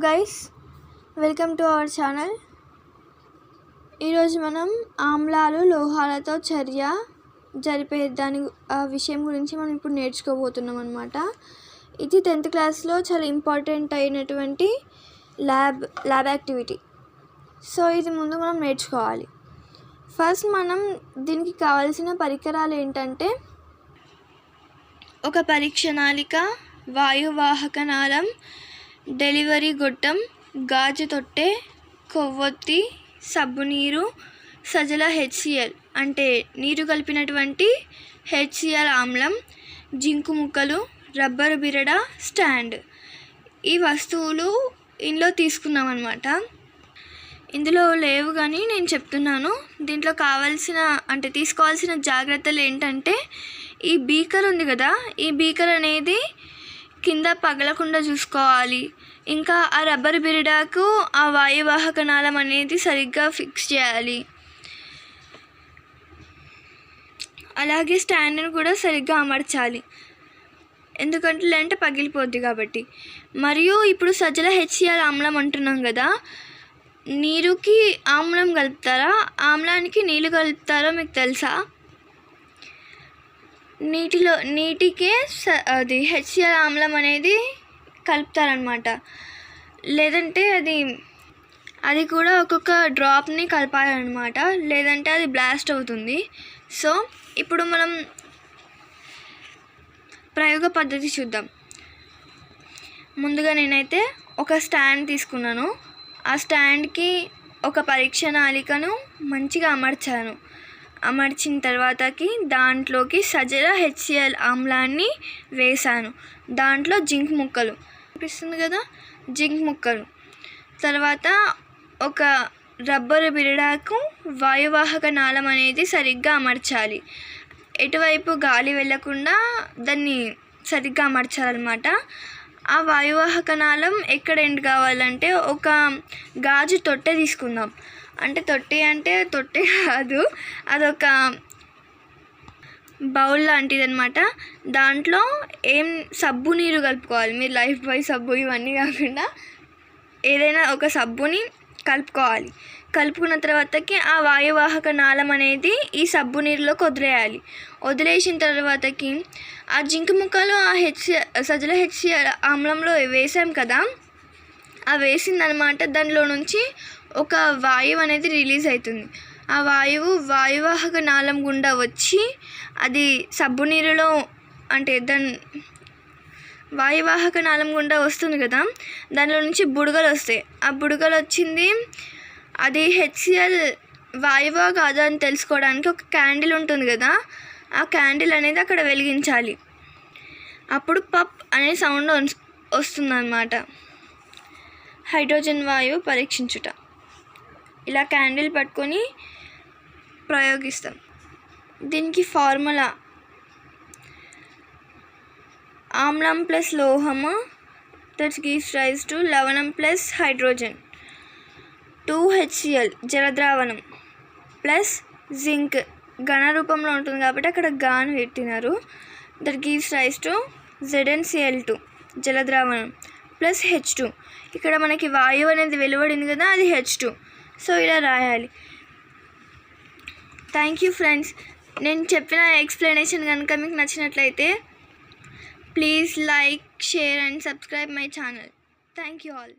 Guys, welcome to our channel. ఈరోజు మనం ఆమ్లాలు లోహాలతో చర్య జరిపే దాని విషయం గురించి మనం ఇప్పుడు నేర్చుకోబోతున్నాం అన్నమాట. ఇది 10th క్లాస్లో చాలా ఇంపార్టెంట్ అయినటువంటి ల్యాబ్ యాక్టివిటీ. సో ఇది ముందు మనం నేర్చుకోవాలి. ఫస్ట్ మనం దీనికి కావాల్సిన పరికరాలు ఏంటంటే ఒక పరీక్ష నాళిక, వాయువాహక నాళం, డెలివరీ గొట్టం, గాజు తొట్టె, కొవ్వొత్తి, సబ్బునీరు, సజల HCl అంటే నీరు కలిపినటువంటి HCl ఆమ్లం, జింకు ముక్కలు, రబ్బరు బిరడ, స్టాండ్. ఈ వస్తువులు ఇందులో తీసుకున్నాం అన్నమాట. ఇందులో లేవు కానీ నేను చెప్తున్నాను. దీంట్లో తీసుకోవాల్సిన జాగ్రత్తలు ఏంటంటే ఈ బీకర్ ఉంది కదా, ఈ బీకర్ అనేది కింద పగలకుండా చూసుకోవాలి. ఇంకా ఆ రబ్బర్ బిరడాకు ఆ వాయువాహక నాళం అనేది సరిగ్గా ఫిక్స్ చేయాలి. అలాగే స్టాండ్ని కూడా సరిగ్గా అమర్చాలి, ఎందుకంటే పగిలిపోద్ది కాబట్టి. మరియు ఇప్పుడు సజల HCl ఆమ్లం అంటున్నాం కదా, నీరుకి ఆమ్లం కలుపుతారా, ఆమ్లానికి నీళ్ళు కలుపుతారో మీకు తెలుసా? నీటికే అది HCl ఆమ్లం అనేది కలుపుతారనమాట. లేదంటే అది కూడా ఒక్కొక్క డ్రాప్ని కలపాలన్నమాట, లేదంటే అది బ్లాస్ట్ అవుతుంది. సో ఇప్పుడు మనం ప్రయోగ పద్ధతి చూద్దాం. ముందుగా నేనైతే ఒక స్టాండ్ తీసుకున్నాను. ఆ స్టాండ్కి ఒక పరీక్ష నాళికను మంచిగా అమర్చిన తర్వాతకి దాంట్లోకి సజల HCl ఆమ్లాన్ని వేసాను. దాంట్లో జింక్ ముక్కలు కనిపిస్తుంది కదా, జింక్ ముక్కలు. తర్వాత ఒక రబ్బరు బిరడాకు వాయువాహక నాళం అనేది సరిగ్గా అమర్చాలి. ఎటువైపు గాలి వెళ్ళకుండా దాన్ని సరిగ్గా అమర్చాలన్నమాట. ఆ వాయువాహక నాళం ఎక్కడ ఎండ్ కావాలంటే ఒక గాజు తొట్టె తీసుకుందాం. తొట్టె కాదు, అదొక బౌల్ లాంటిది అనమాట. దాంట్లో సబ్బు నీరు కలుపుకోవాలి. మీరు లైఫ్ బాయ్ సబ్బు ఇవన్నీ కాకుండా ఏదైనా ఒక సబ్బుని కలుపుకోవాలి. కలుపుకున్న తర్వాతకి ఆ వాయువాహక నాళం అనేది ఈ సబ్బు నీరులోకి వదిలేసిన తర్వాతకి ఆ జింక్ ముక్కలు ఆ సజల HCl ఆమ్లంలో వేసాం కదా, ఆ వేసిందనమాట. దానిలో నుంచి ఒక వాయువు అనేది రిలీజ్ అవుతుంది. ఆ వాయువాహక నాళం గుండా వచ్చి అది సబ్బు నీరులో వాయువాహక నాళం గుండా వస్తుంది కదా, దానిలో నుంచి బుడగలు వస్తాయి. ఆ బుడగలు వచ్చింది అది HCl వాయువా కాదా అని తెలుసుకోవడానికి ఒక క్యాండిల్ ఉంటుంది కదా, ఆ క్యాండిల్ అనేది అక్కడ వెలిగించాలి. అప్పుడు పప్ అనే సౌండ్ వస్తుందన్నమాట. హైడ్రోజన్ వాయువు పరీక్షించుట. ఇలా క్యాండిల్ పట్టుకొని ప్రయోగిస్తాం. దీనికి ఫార్ములా ఆమ్లం ప్లస్ లోహము దట్ గివ్స్ రైజ్ టు లవణం ప్లస్ హైడ్రోజన్ 2HCl జలద్రావణం ప్లస్ జింక్ ఘన రూపంలో ఉంటుంది కాబట్టి అక్కడ గాను పెట్టినారు. That gives rise to ZnCl2 జలద్రావణం ప్లస్ H2. ఇక్కడ మనకి వాయువు అనేది వెలువడింది కదా, అది H2. సో ఇలా రాయాలి. Thank you friends. నేను చెప్పిన ఎక్స్ప్లెనేషన్ కనుక మీకు నచ్చినట్లయితే please like, share and subscribe my channel. Thank you all.